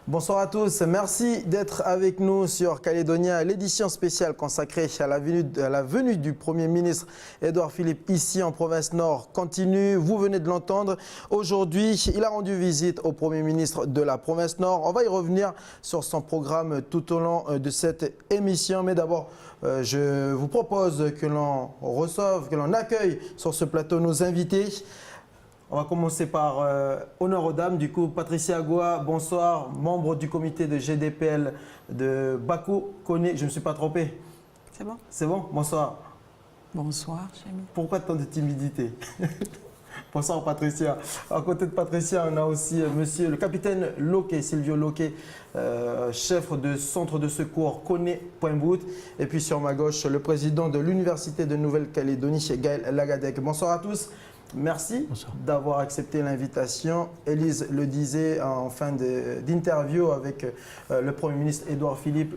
Bonsoir à tous, merci d'être avec nous sur Calédonia, l'édition spéciale consacrée à la venue du Premier ministre Édouard Philippe ici en province Nord continue. Vous venez de l'entendre, aujourd'hui il a rendu visite au Premier ministre de la province Nord. On va y revenir sur son programme tout au long de cette émission, mais d'abord je vous propose que l'on reçoive, que l'on accueille sur ce plateau nos invités. On va commencer par honneur aux dames. Du coup, Patricia Agoua, bonsoir, membre du comité de GDPL de Bako, Koné. Je ne me suis pas trompé. C'est bon? C'est bon? Bonsoir. Bonsoir, Chami. Pourquoi tant de timidité? Bonsoir, Patricia. À côté de Patricia, on a aussi monsieur le capitaine Loké, Silvio Loké, chef de centre de secours Koné-Pointe-Bout. Et puis sur ma gauche, le président de l'Université de Nouvelle-Calédonie, Gaël Lagadec. Bonsoir à tous. Merci d'avoir accepté l'invitation. Élise le disait en fin d'interview avec le Premier ministre Édouard Philippe.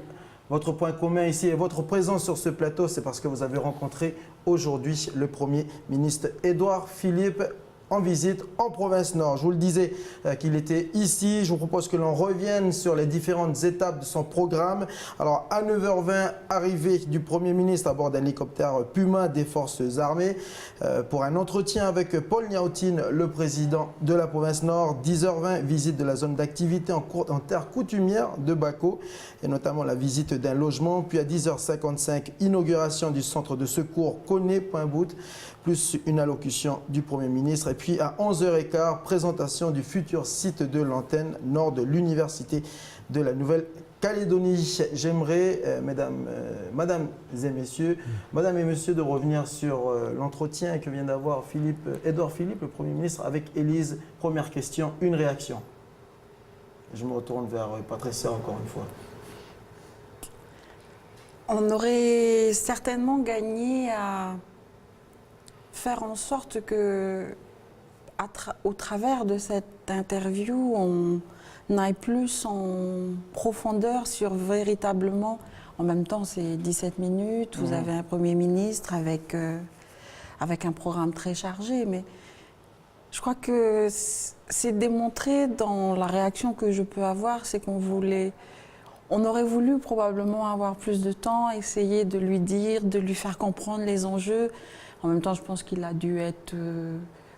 Votre point commun ici et votre présence sur ce plateau, c'est parce que vous avez rencontré aujourd'hui le Premier ministre Édouard Philippe en visite en province Nord. Je vous le disais qu'il était ici. Je vous propose que l'on revienne sur les différentes étapes de son programme. Alors à 9h20, arrivée du Premier ministre à bord d'un hélicoptère Puma des Forces armées pour un entretien avec Paul Niaoutine, le président de la province Nord. 10h20, visite de la zone d'activité en terre coutumière de Bako et notamment la visite d'un logement. Puis à 10h55, inauguration du centre de secours Koné-Pointe-Bout, plus une allocution du Premier ministre. Et puis à 11h15, présentation du futur site de l'antenne nord de l'Université de la Nouvelle-Calédonie. J'aimerais, mesdames et messieurs, de revenir sur l'entretien que vient d'avoir Édouard Philippe, le Premier ministre, avec Élise. Première question, une réaction. Je me retourne vers Patricia encore une fois. On aurait certainement gagné à faire en sorte que, au travers de cette interview, on aille plus en profondeur sur véritablement, en même temps c'est 17 minutes, vous avez un Premier ministre avec un programme très chargé, mais je crois que c'est démontré dans la réaction que je peux avoir, c'est on aurait voulu probablement avoir plus de temps, essayer de lui dire, de lui faire comprendre les enjeux. En même temps, je pense qu'il a dû être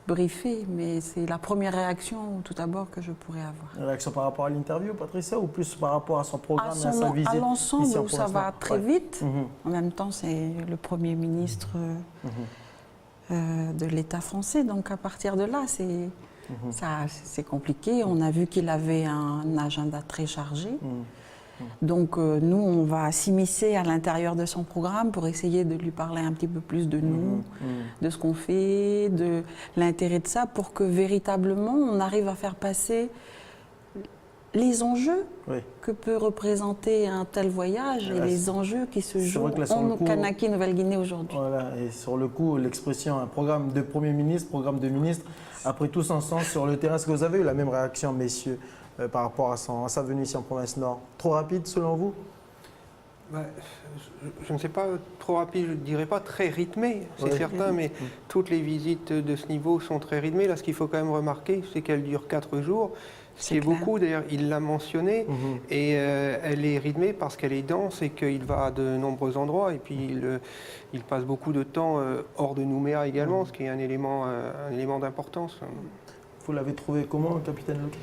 briefé, mais c'est la première réaction tout d'abord que je pourrais avoir. Une réaction par rapport à l'interview, Patricia, ou plus par rapport à son programme et à sa visite? À l'ensemble, où ça va très vite. En même temps, c'est le Premier ministre de l'État français. Donc à partir de là, c'est compliqué. On a vu qu'il avait un agenda très chargé. Donc nous, on va s'immiscer à l'intérieur de son programme pour essayer de lui parler un petit peu plus de nous, de ce qu'on fait, de l'intérêt de ça, pour que véritablement on arrive à faire passer les enjeux que peut représenter un tel voyage et les enjeux qui se jouent en Kanaki, Nouvelle-Guinée aujourd'hui. Voilà, et sur le coup, l'expression un programme de Premier ministre, programme de ministre, a pris tout son sens sur le terrain. Est-ce que vous avez eu la même réaction, messieurs, par rapport à sa venue ici en province Nord? Trop rapide selon vous? Je ne sais pas, trop rapide, je ne dirais pas très rythmé, c'est certain, mais toutes les visites de ce niveau sont très rythmées. Là, ce qu'il faut quand même remarquer, c'est qu'elle dure 4 jours. C'est beaucoup, d'ailleurs, il l'a mentionné, et elle est rythmée parce qu'elle est dense et qu'il va à de nombreux endroits. Et puis, il passe beaucoup de temps hors de Nouméa également, ce qui est un élément d'importance. Vous l'avez trouvé comment, capitaine Loké?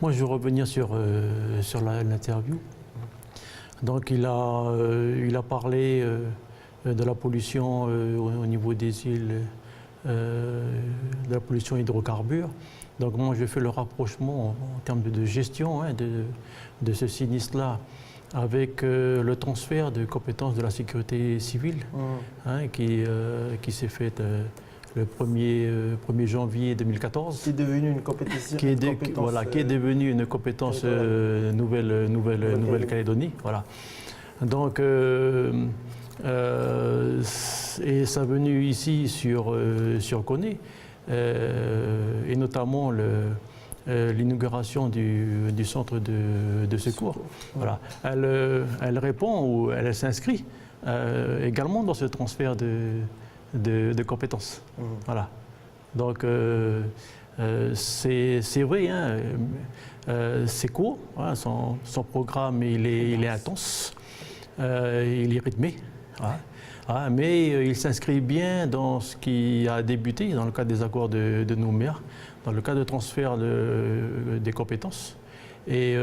Moi, je vais revenir sur l'interview. Donc, il a parlé de la pollution au niveau des îles, de la pollution hydrocarbures. Donc, moi, je fais le rapprochement en termes de gestion de ce sinistre-là avec le transfert de compétences de la sécurité civile qui s'est fait le 1er janvier 2014. Qui est devenu une compétence. Qui est devenue une compétence Nouvelle-Calédonie. Voilà. Donc, et sa venue ici sur Koné, et notamment l'inauguration du centre de secours. Voilà. Elle répond ou elle s'inscrit également dans ce transfert de compétences. Voilà. Donc, C'est vrai, hein, c'est court, hein, son programme il est intense, il est rythmé, hein, mais il s'inscrit bien dans ce qui a débuté dans le cadre des accords de Nouméa, dans le cadre de transfert des compétences. Et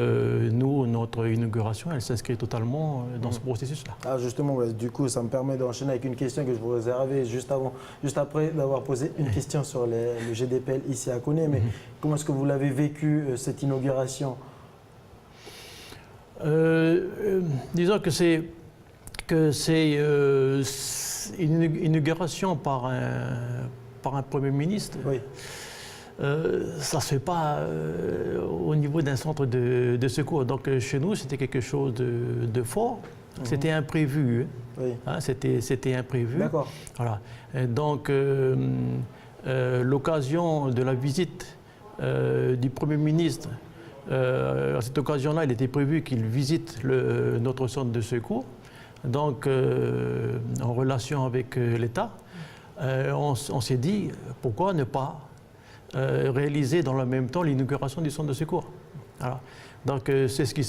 nous, notre inauguration, elle s'inscrit totalement dans ce processus-là. Ah, justement, du coup, ça me permet d'enchaîner avec une question que je vous réservais juste après d'avoir posé une question sur le GDPL ici à Koné. Mais comment est-ce que vous l'avez vécu, cette inauguration? Disons que c'est une inauguration par un Premier ministre. Oui. Ça ne se fait pas au niveau d'un centre de secours. Donc chez nous, c'était quelque chose de fort. C'était imprévu. Oui. Hein, c'était imprévu. D'accord. Voilà. Et donc l'occasion de la visite du Premier ministre, à cette occasion-là, il était prévu qu'il visite notre centre de secours. Donc en relation avec l'État, on s'est dit pourquoi ne pas réaliser dans le même temps l'inauguration du centre de secours. Voilà. Donc c'est ce qui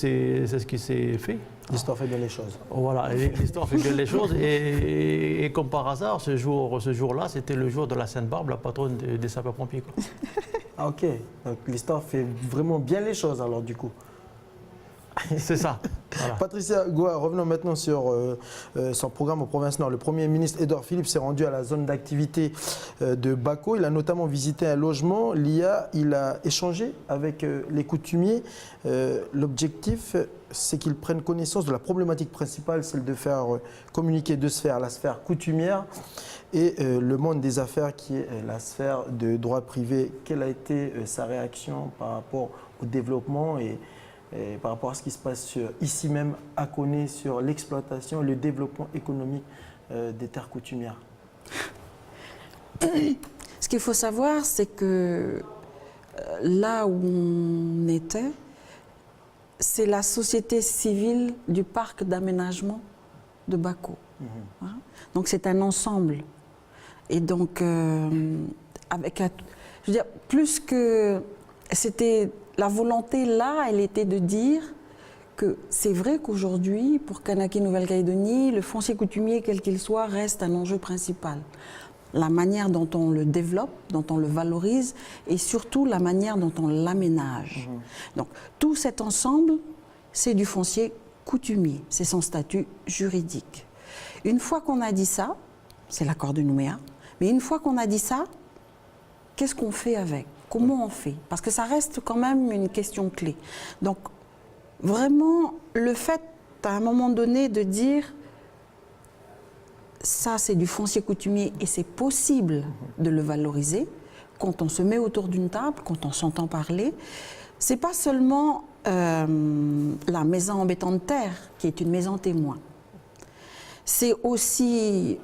s'est fait. L'histoire fait bien les choses. Voilà, l'histoire fait bien les choses. Et comme par hasard, ce jour-là, c'était le jour de la Sainte-Barbe, la patronne des sapeurs-pompiers. Ah, ok. Donc l'histoire fait vraiment bien les choses alors du coup. C'est ça. Voilà. Patricia Goua, revenons maintenant sur son programme en province Nord. Le Premier ministre Édouard Philippe s'est rendu à la zone d'activité de Bako. Il a notamment visité un logement, l'IA. Il a échangé avec les coutumiers. L'objectif, c'est qu'ils prennent connaissance de la problématique principale, celle de faire communiquer deux sphères, la sphère coutumière et le monde des affaires qui est la sphère de droit privé. Quelle a été sa réaction par rapport au développement et par rapport à ce qui se passe ici même à Koné sur l'exploitation et le développement économique des terres coutumières? Ce qu'il faut savoir, c'est que là où on était, c'est la société civile du parc d'aménagement de Bako. Hein? Donc c'est un ensemble. Et donc, avec je veux dire, plus que c'était la volonté là, elle était de dire que c'est vrai qu'aujourd'hui, pour Kanaki Nouvelle-Calédonie, le foncier coutumier, quel qu'il soit, reste un enjeu principal. La manière dont on le développe, dont on le valorise et surtout la manière dont on l'aménage. Donc tout cet ensemble, c'est du foncier coutumier, c'est son statut juridique. Une fois qu'on a dit ça, c'est l'accord de Nouméa, mais une fois qu'on a dit ça, qu'est-ce qu'on fait avec ? Comment on fait? Parce que ça reste quand même une question clé. Donc, vraiment, le fait, à un moment donné, de dire ça, c'est du foncier coutumier et c'est possible de le valoriser, quand on se met autour d'une table, quand on s'entend parler, c'est pas seulement la maison en béton de terre qui est une maison témoin. C'est aussi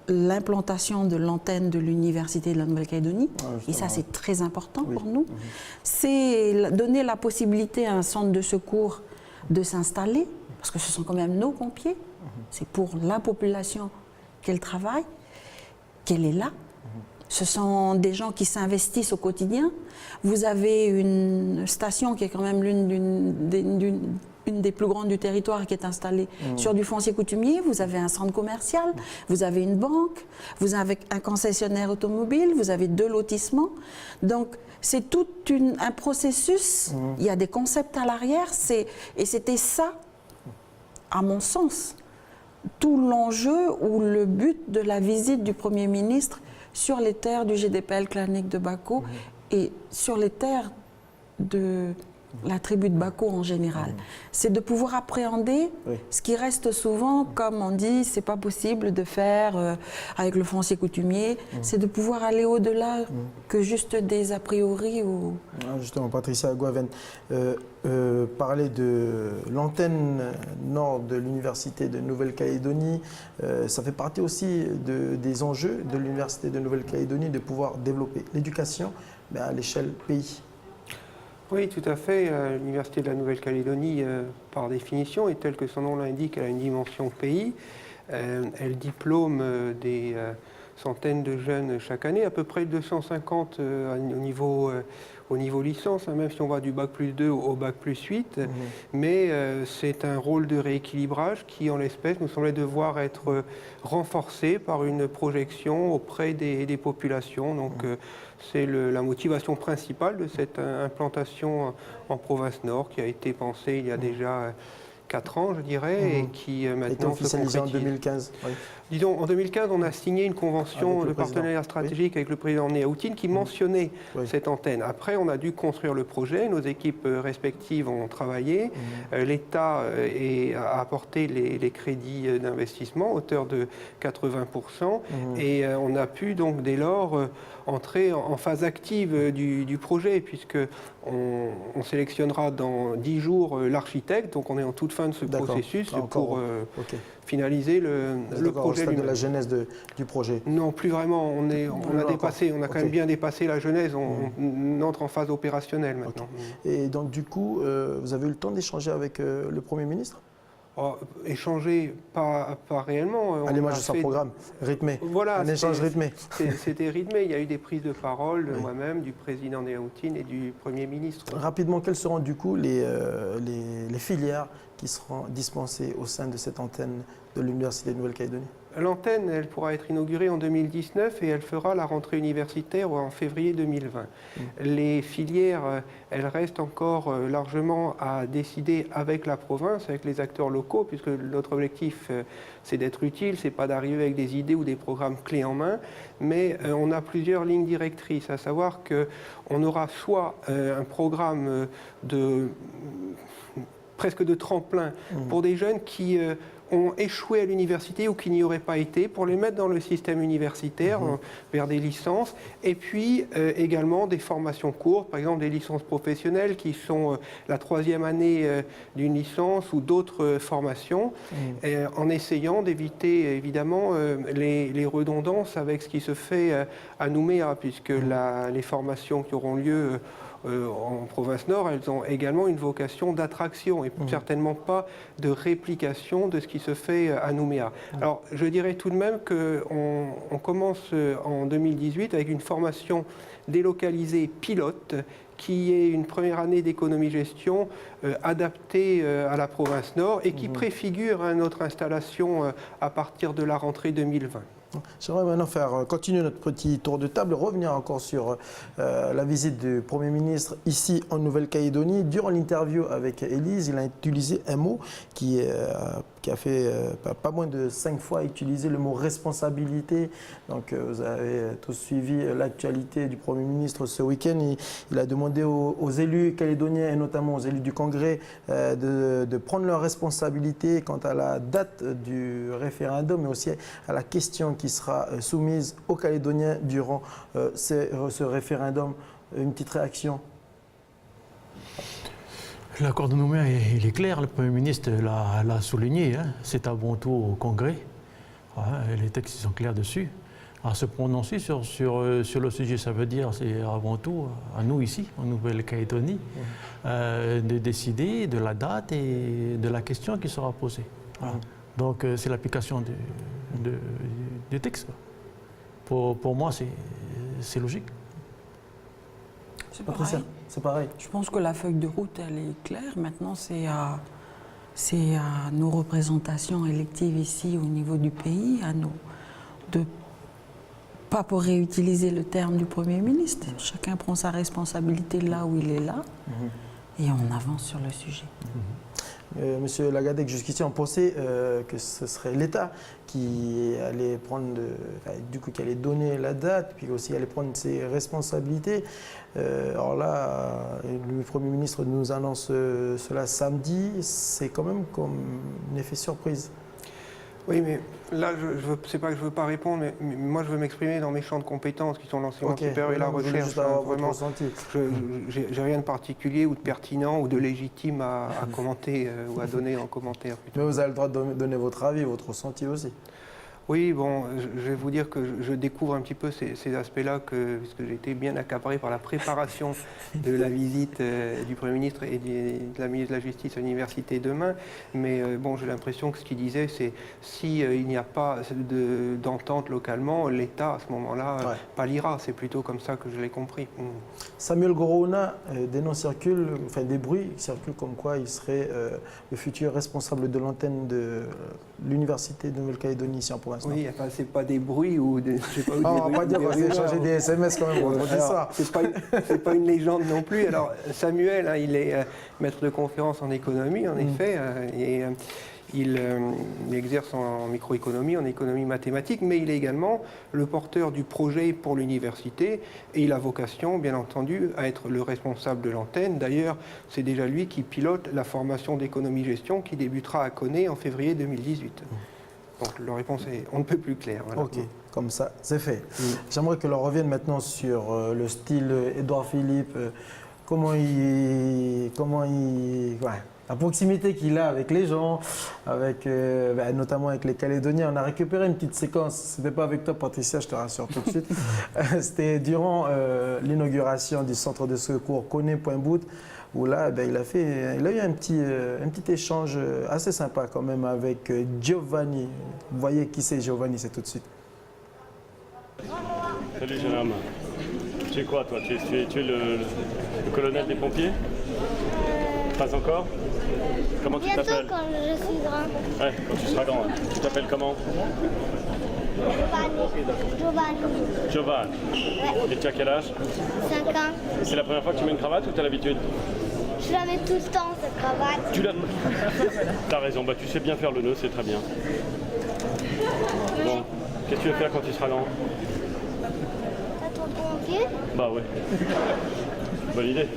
l'implantation de l'antenne de l'Université de la Nouvelle-Calédonie, et ça c'est très important pour nous. C'est donner la possibilité à un centre de secours de s'installer, parce que ce sont quand même nos pompiers, c'est pour la population qu'elle travaille, qu'elle est là. Ce sont des gens qui s'investissent au quotidien. Vous avez une station qui est quand même une des plus grandes du territoire qui est installée sur du foncier coutumier. Vous avez un centre commercial, vous avez une banque, vous avez un concessionnaire automobile, vous avez 2 lotissements. Donc c'est tout un processus. Il y a des concepts à l'arrière. Et c'était ça, à mon sens, tout l'enjeu ou le but de la visite du Premier ministre sur les terres du GDPL clanique de Bako et sur les terres de la tribu de Bako en général. C'est de pouvoir appréhender ce qui reste souvent, comme on dit, c'est pas possible de faire avec le foncier coutumier, c'est de pouvoir aller au-delà que juste des a priori. Ou... Justement, Patricia Gouaven, parler de l'antenne nord de l'Université de Nouvelle-Calédonie, ça fait partie aussi des enjeux de l'Université de Nouvelle-Calédonie de pouvoir développer l'éducation à l'échelle pays. Oui, tout à fait. L'Université de la Nouvelle-Calédonie, par définition, et tel que son nom l'indique, elle a une dimension pays. Elle diplôme des centaines de jeunes chaque année, à peu près 250 au niveau licence, hein, même si on va du bac plus 2 au bac plus 8. Mais c'est un rôle de rééquilibrage qui, en l'espèce, nous semblait devoir être renforcé par une projection auprès des populations. Donc c'est la motivation principale de cette implantation en province Nord qui a été pensée il y a déjà 4 ans, je dirais, et qui maintenant se officialisé en concrétise. 2015. Oui. Disons, en 2015, on a signé une convention de partenariat stratégique avec le président Néaoutine qui mentionnait cette antenne. Après, on a dû construire le projet, nos équipes respectives ont travaillé, l'État a apporté les crédits d'investissement à hauteur de 80%, et on a pu donc dès lors entrer en phase active du projet, puisque on sélectionnera dans 10 jours l'architecte, donc on est en toute fin de ce processus pour finaliser le projet. De la genèse du projet. Non, plus vraiment. On a quand même bien dépassé la genèse. On entre en phase opérationnelle maintenant. Et donc du coup, vous avez eu le temps d'échanger avec le Premier ministre? Échanger, pas réellement. À l'image de son programme, rythmé. Voilà, un échange rythmé. C'était rythmé. Il y a eu des prises de parole de moi-même, du président Néaoutine et du Premier ministre. Rapidement, quelles seront du coup les filières qui seront dispensées au sein de cette antenne de l'Université de Nouvelle-Calédonie? L'antenne, elle pourra être inaugurée en 2019 et elle fera la rentrée universitaire en février 2020. Les filières, elles restent encore largement à décider avec la province, avec les acteurs locaux, puisque notre objectif, c'est d'être utile, c'est pas d'arriver avec des idées ou des programmes clés en main, mais on a plusieurs lignes directrices, à savoir qu'on aura soit un programme presque de tremplin pour des jeunes qui ont échoué à l'université ou qui n'y auraient pas été, pour les mettre dans le système universitaire, vers des licences, et puis également des formations courtes, par exemple des licences professionnelles qui sont la 3e année d'une licence ou d'autres formations, en essayant d'éviter évidemment les redondances avec ce qui se fait à Nouméa, puisque les formations qui auront lieu en province Nord, elles ont également une vocation d'attraction et certainement pas de réplication de ce qui se fait à Nouméa. Alors, je dirais tout de même qu'on commence en 2018 avec une formation délocalisée pilote qui est une première année d'économie-gestion adaptée à la province Nord et qui préfigure notre installation à partir de la rentrée 2020. J'aimerais maintenant continuer notre petit tour de table, revenir encore sur la visite du Premier ministre ici en Nouvelle-Calédonie. Durant l'interview avec Élise, il a utilisé un mot qui a fait pas moins de 5 fois utiliser le mot responsabilité. Donc vous avez tous suivi l'actualité du Premier ministre ce week-end. Il a demandé aux élus calédoniens et notamment aux élus du Congrès de prendre leurs responsabilités quant à la date du référendum, mais aussi à la question qui sera soumise aux Calédoniens durant ce référendum. Une petite réaction? L'accord de Nouméa, il est clair, le Premier ministre l'a souligné, hein. C'est avant tout au Congrès. Les textes sont clairs dessus. À se prononcer sur le sujet, ça veut dire, c'est avant tout à nous ici, en Nouvelle-Calédonie, de décider de la date et de la question qui sera posée. Voilà. Donc c'est l'application du texte. Pour moi, c'est logique. C'est pareil. C'est pareil. Je pense que la feuille de route, elle est claire. Maintenant, c'est à nos représentations électives ici au niveau du pays, à nous de pas pour réutiliser le terme du Premier ministre. Chacun prend sa responsabilité là où il est là et on avance sur le sujet. Monsieur Lagadec, jusqu'ici, on pensait que ce serait l'État qui allait qui allait donner la date, puis aussi allait prendre ses responsabilités. Alors là, le Premier ministre nous annonce cela samedi. C'est quand même comme un effet surprise. Oui, mais là, c'est pas que je ne veux pas répondre, mais moi, je veux m'exprimer dans mes champs de compétences qui sont l'enseignement supérieur et la recherche. Vraiment, j'ai rien de particulier ou de pertinent ou de légitime à commenter ou à donner en commentaire. Mais vous avez le droit de donner votre avis, votre ressenti aussi. Oui, bon, je vais vous dire que je découvre un petit peu ces aspects-là, puisque j'ai été bien accaparé par la préparation de la visite du Premier ministre et de la ministre de la Justice à l'université demain. Mais bon, j'ai l'impression que ce qu'il disait, c'est s'il n'y a pas d'entente localement, l'État, à ce moment-là, palliera. C'est plutôt comme ça que je l'ai compris. Samuel Gorouna, des noms circulent, enfin des bruits circulent comme quoi il serait le futur responsable de l'antenne de l'université de Nouvelle-Calédonie ici en province. Oui, enfin, c'est pas des bruits ou des. Je sais pas, On va pas dire qu'on s'est échangé des SMS quand même, on dit ça. C'est pas une légende non plus. Alors, Samuel, hein, il est maître de conférence en économie, en effet, et il exerce en microéconomie, en économie mathématique, mais il est également le porteur du projet pour l'université et il a vocation, bien entendu, à être le responsable de l'antenne. D'ailleurs, c'est déjà lui qui pilote la formation d'économie-gestion qui débutera à Koné en février 2018. Donc, la réponse est on ne peut plus claire. Voilà. Ok, comme ça, c'est fait. J'aimerais que l'on revienne maintenant sur le style Édouard Philippe, la proximité qu'il a avec les gens, avec, notamment avec les Calédoniens. On a récupéré une petite séquence, ce n'était pas avec toi Patricia, je te rassure tout de suite. C'était durant l'inauguration du centre de secours Koné-Pointe-Bout, où là, il a eu un petit échange assez sympa quand même avec Giovanni. Vous voyez qui c'est Giovanni, c'est tout de suite. Salut jeune homme. Tu es quoi toi? Tu es le colonel des pompiers? Pas encore? Comment tu t'appelles? Bientôt quand je suis grand. Ouais, quand tu seras grand. Tu t'appelles comment? Giovanni. Giovanni. Ouais. Et tu as quel âge? 5 ans. C'est la première fois que tu mets une cravate ou tu as l'habitude? Je la mets tout le temps, cette cravate. Tu l'as. T'as raison, tu sais bien faire le nœud, c'est très bien. Bon, qu'est-ce que tu veux faire quand tu seras grand? T'as ton pompier? Bah ouais. Bonne idée.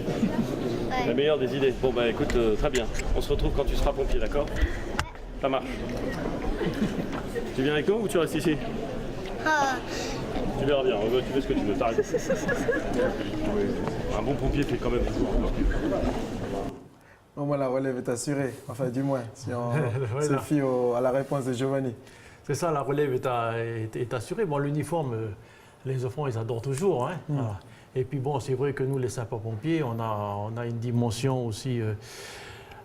Ouais. La meilleure des idées. Bon écoute, très bien. On se retrouve quand tu seras pompier, d'accord? Ça marche. Tu viens avec nous ou tu restes ici? Ah, Tu verras bien, tu fais ce que tu veux, t'as raison. Un bon pompier fait quand même toujours. Au moins la relève est assurée, enfin du moins, si on Voilà. se fie à la réponse de Giovanni. C'est ça, la relève est assurée. Bon, l'uniforme, les enfants, ils adorent toujours. Hein. Voilà. Et puis bon, c'est vrai que nous, les sapeurs-pompiers, on a une dimension aussi,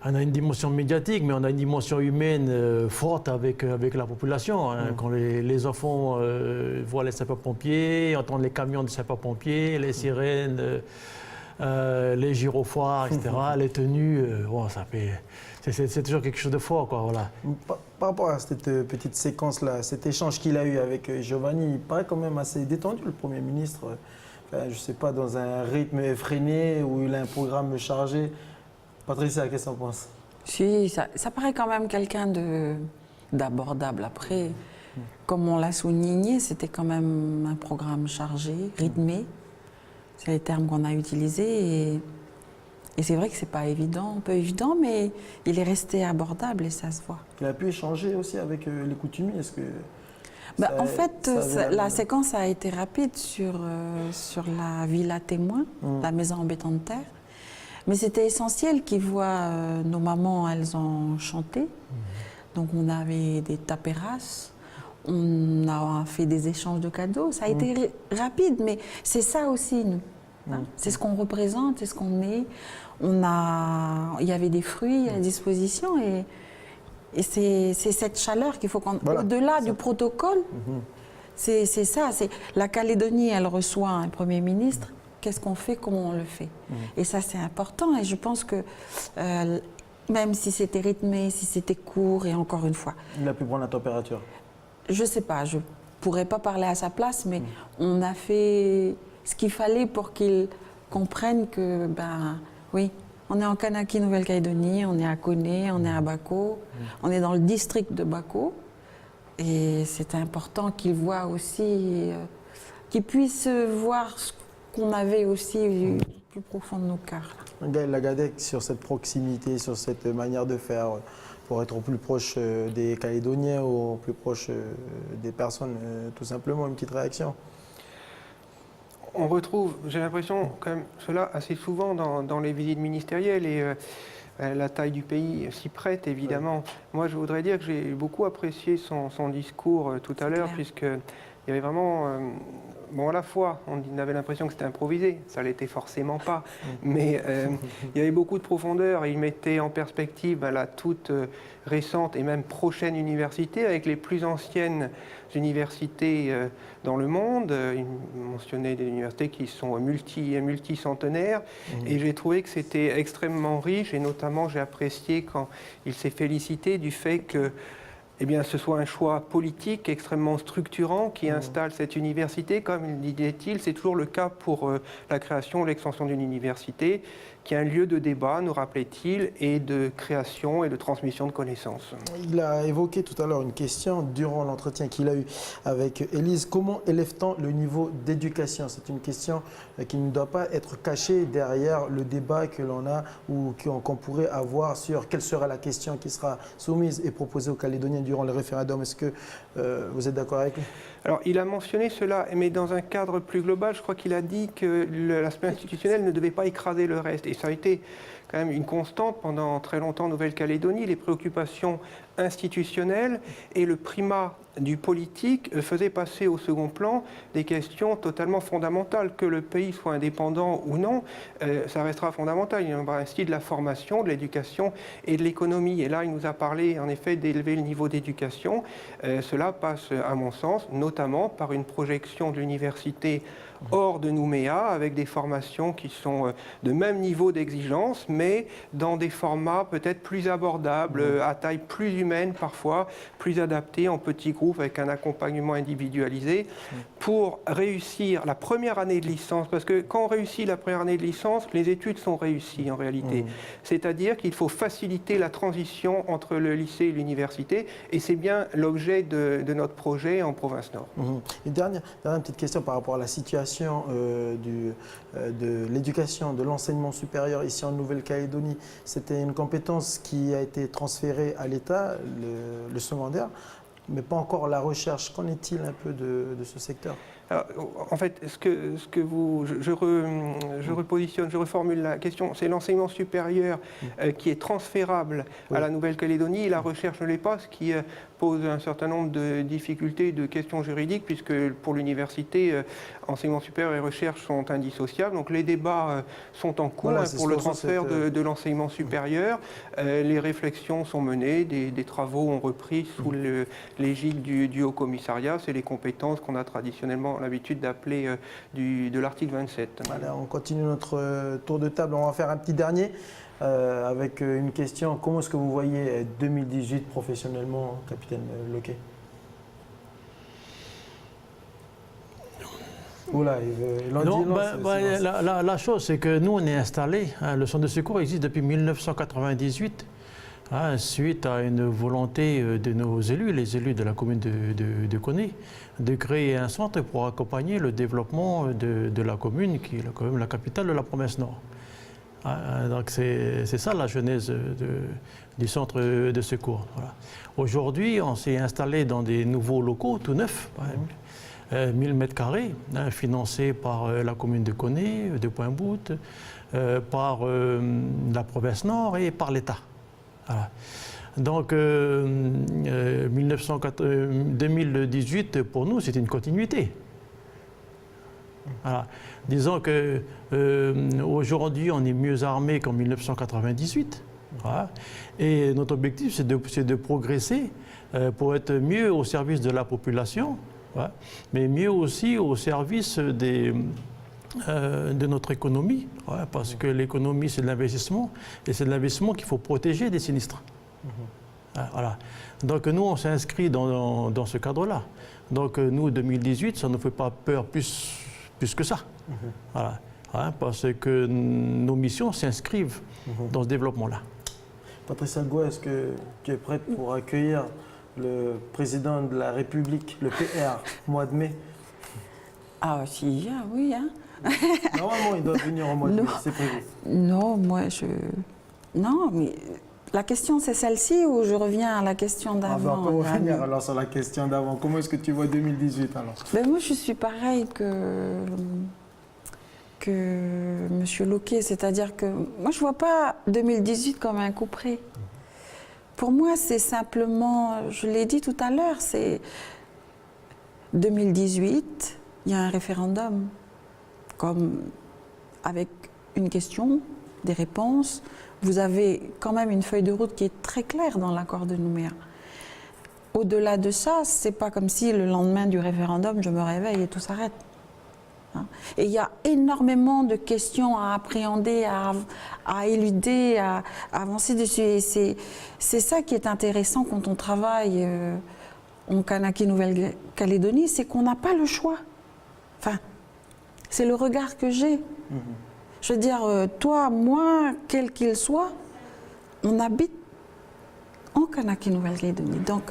on a une dimension médiatique, mais on a une dimension humaine forte avec la population. Hein. Quand les enfants voient les sapeurs-pompiers, entendent les camions de sapeurs-pompiers, les sirènes, les gyrophares, etc., les tenues, bon, ça fait... C'est toujours quelque chose de fort, quoi, voilà. Par rapport à cette petite séquence-là, cet échange qu'il a eu avec Giovanni, il paraît quand même assez détendu, le Premier ministre. Enfin, je ne sais pas, dans un rythme effréné où il a un programme chargé. Patricia, qu'est-ce que tu en penses? Si, ça paraît quand même quelqu'un d'abordable. Après, comme on l'a souligné, c'était quand même un programme chargé, rythmé. C'est les termes qu'on a utilisés. Et c'est vrai que c'est pas évident, un peu évident, mais il est resté abordable et ça se voit. Il a pu échanger aussi avec les coutumiers. Est-ce que En fait, la séquence a été rapide sur la villa témoin, la maison en béton de terre. Mais c'était essentiel qu'ils voient nos mamans, elles ont chanté. Donc on avait des tapéras, on a fait des échanges de cadeaux. Ça a été rapide, mais c'est ça aussi, nous. Hein. C'est ce qu'on représente, c'est ce qu'on est. Il y avait des fruits à disposition et c'est cette chaleur qu'il faut qu'on... Voilà. Au-delà du protocole, c'est ça. La Calédonie, elle reçoit un Premier ministre. Qu'est-ce qu'on fait, comment on le fait? Et ça, c'est important. Et je pense que même si c'était rythmé, si c'était court, et encore une fois... Il a pu prendre la température. Je ne sais pas, je ne pourrais pas parler à sa place, mais on a fait ce qu'il fallait pour qu'il comprenne que, oui, on est en Kanaki, Nouvelle-Calédonie, on est à Koné, on est à Bako, on est dans le district de Bako. Et c'est important qu'il voit aussi, qu'il puisse voir ce qu'on avait aussi du plus profond de nos cœurs. Gaël Lagadec, sur cette proximité, sur cette manière de faire pour être au plus proche des Calédoniens ou au plus proche des personnes, tout simplement, une petite réaction. On retrouve, j'ai l'impression, quand même, cela assez souvent dans les visites ministérielles. Et La taille du pays s'y prête, évidemment. Moi, je voudrais dire que j'ai beaucoup apprécié son discours tout à l'heure, puisqu'il y avait vraiment... bon, à la fois, on avait l'impression que c'était improvisé, ça l'était forcément pas, mais il y avait beaucoup de profondeur et il mettait en perspective la toute récente et même prochaine université avec les plus anciennes universités dans le monde. Il mentionnait des universités qui sont multicentenaires et j'ai trouvé que c'était extrêmement riche et notamment j'ai apprécié quand il s'est félicité du fait que ce soit un choix politique extrêmement structurant qui installe cette université. Comme il disait-il, c'est toujours le cas pour la création ou l'extension d'une université, qui est un lieu de débat, nous rappelait-il, et de création et de transmission de connaissances. Il a évoqué tout à l'heure une question durant l'entretien qu'il a eu avec Élise. Comment élève-t-on le niveau d'éducation? C'est une question qui ne doit pas être cachée derrière le débat que l'on a ou qu'on pourrait avoir sur quelle sera la question qui sera soumise et proposée aux Calédoniens durant le référendum. Est-ce que vous êtes d'accord avec lui? Alors, il a mentionné cela, mais dans un cadre plus global, je crois qu'il a dit que l'aspect institutionnel ne devait pas écraser le reste. Et ça a été quand même une constante pendant très longtemps en Nouvelle-Calédonie. Les préoccupations institutionnelles et le primat du politique faisaient passer au second plan des questions totalement fondamentales. Que le pays soit indépendant ou non, ça restera fondamental. Il y aura ainsi de la formation, de l'éducation et de l'économie. Et là, il nous a parlé en effet d'élever le niveau d'éducation. Cela passe, à mon sens, notamment par une projection de l'université hors de Nouméa, avec des formations qui sont de même niveau d'exigence, mais dans des formats peut-être plus abordables, à taille plus humaine parfois, plus adaptés en petits groupes avec un accompagnement individualisé pour réussir la première année de licence. Parce que quand on réussit la première année de licence, les études sont réussies en réalité. C'est-à-dire qu'il faut faciliter la transition entre le lycée et l'université, et c'est bien l'objet de notre projet en Province Nord. Une dernière petite question par rapport à la situation de l'éducation, de l'enseignement supérieur ici en Nouvelle-Calédonie. C'était une compétence qui a été transférée à l'État, le secondaire, mais pas encore la recherche. Qu'en est-il un peu de ce secteur? Alors, en fait, je repositionne, je reformule la question. C'est l'enseignement supérieur qui est transférable à la Nouvelle-Calédonie et la recherche ne l'est pas, ce qui pose un certain nombre de difficultés, de questions juridiques, puisque pour l'université, enseignement supérieur et recherche sont indissociables. Donc les débats sont en cours pour le transfert de l'enseignement supérieur. Les réflexions sont menées, des travaux ont repris sous l'égide du Haut-Commissariat. C'est les compétences qu'on a traditionnellement l'habitude d'appeler de l'article 27. Voilà, on continue notre tour de table. On va faire un petit dernier avec une question. Comment est-ce que vous voyez 2018 professionnellement, capitaine Loquet? Oula, la chose, c'est que nous, on est installés. Le centre de secours existe depuis 1998. Suite à une volonté de nos élus, les élus de la commune de Koné, de créer un centre pour accompagner le développement de la commune, qui est quand même la capitale de la province Nord. Donc c'est ça la genèse du centre de secours. Voilà. Aujourd'hui, on s'est installé dans des nouveaux locaux, tout neufs, 1000 m², financés par la commune de Koné, de Pointe-Boute, par la province Nord et par l'État. Voilà. Donc 2018, pour nous, c'est une continuité. Voilà. Disons qu'aujourd'hui, on est mieux armé qu'en 1998. Voilà. Et notre objectif, c'est de progresser pour être mieux au service de la population, voilà, mais mieux aussi au service de notre économie, ouais, parce que l'économie, c'est de l'investissement, et c'est de l'investissement qu'il faut protéger des sinistres. Voilà. Donc nous, on s'inscrit dans ce cadre-là. Donc nous, 2018, ça ne nous fait pas peur plus que ça. Voilà. Hein, parce que nos missions s'inscrivent dans ce développement-là. Patricia Goua, est-ce que tu es prête pour accueillir le président de la République, le PR, au mois de mai? Ah si, oui. Hein. Normalement, il doit venir au mois de mai, c'est prévu. Non, Non, mais la question c'est celle-ci ou je reviens à la question d'avant? On va revenir alors sur la question d'avant. Comment est-ce que tu vois 2018 alors? Ben moi, je suis pareil que que M. Loquet, c'est-à-dire que moi je ne vois pas 2018 comme un coup près. Pour moi, c'est simplement, je l'ai dit tout à l'heure, c'est 2018, il y a un référendum, comme avec une question, des réponses. Vous avez quand même une feuille de route qui est très claire dans l'accord de Nouméa. Au-delà de ça, c'est pas comme si le lendemain du référendum, je me réveille et tout s'arrête. Et il y a énormément de questions à appréhender, à éluder, à avancer dessus. Et c'est ça qui est intéressant quand on travaille en Kanaki Nouvelle-Calédonie, c'est qu'on n'a pas le choix. Enfin, c'est le regard que j'ai. Je veux dire, toi, moi, quel qu'il soit, on habite en Kanaki Nouvelle-Calédonie. Donc,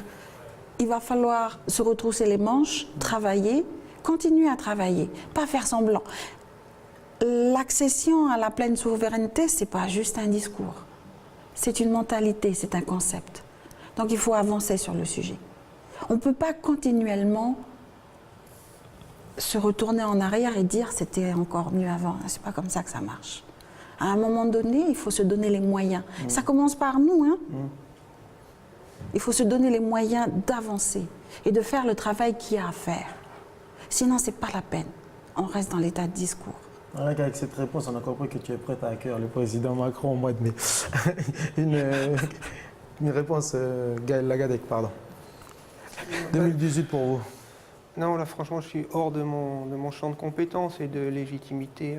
il va falloir se retrousser les manches, travailler, continuer à travailler, pas faire semblant. L'accession à la pleine souveraineté, c'est pas juste un discours. C'est une mentalité, c'est un concept. Donc il faut avancer sur le sujet. On ne peut pas continuellement se retourner en arrière et dire c'était encore mieux avant. C'est pas comme ça que ça marche. À un moment donné, il faut se donner les moyens. Ça commence par nous, hein. Il faut se donner les moyens d'avancer et de faire le travail qu'il y a à faire. Sinon, c'est pas la peine. On reste dans l'état de discours. Voilà qu'avec cette réponse, on a compris que tu es prête à accueillir le président Macron au mois de mai. une réponse, Gaël Lagadec, pardon. 2018 pour vous. Non, là, franchement, je suis hors de mon champ de compétences et de légitimité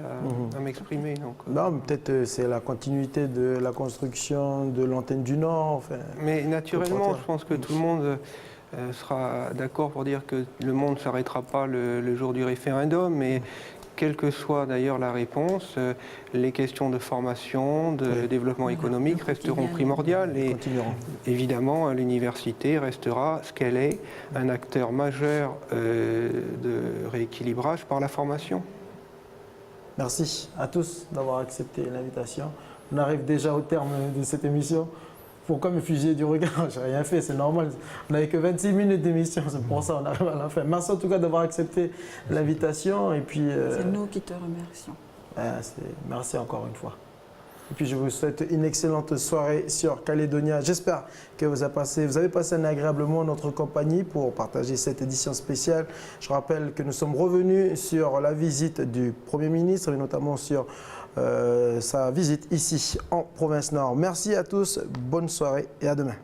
à m'exprimer. Non, mais peut-être c'est la continuité de la construction de l'antenne du Nord. Enfin, mais naturellement, je pense que tout le monde sera d'accord pour dire que le monde ne s'arrêtera pas le jour du référendum, mais quelle que soit d'ailleurs la réponse, les questions de formation, de développement économique resteront primordiales. Et évidemment, l'université restera ce qu'elle est, un acteur majeur de rééquilibrage par la formation. Merci à tous d'avoir accepté l'invitation. On arrive déjà au terme de cette émission. Pourquoi me fuser du regard? J'ai rien fait, c'est normal. On n'avait que 26 minutes d'émission, c'est pour ça qu'on arrive à la fin. Merci en tout cas d'avoir accepté l'invitation. Et puis, c'est nous qui te remercions. Merci encore une fois. Et puis je vous souhaite une excellente soirée sur Calédonia. J'espère que vous avez passé un agréable moment en notre compagnie pour partager cette édition spéciale. Je rappelle que nous sommes revenus sur la visite du Premier ministre, et notamment sur sa visite ici en Province Nord. Merci à tous, bonne soirée et à demain.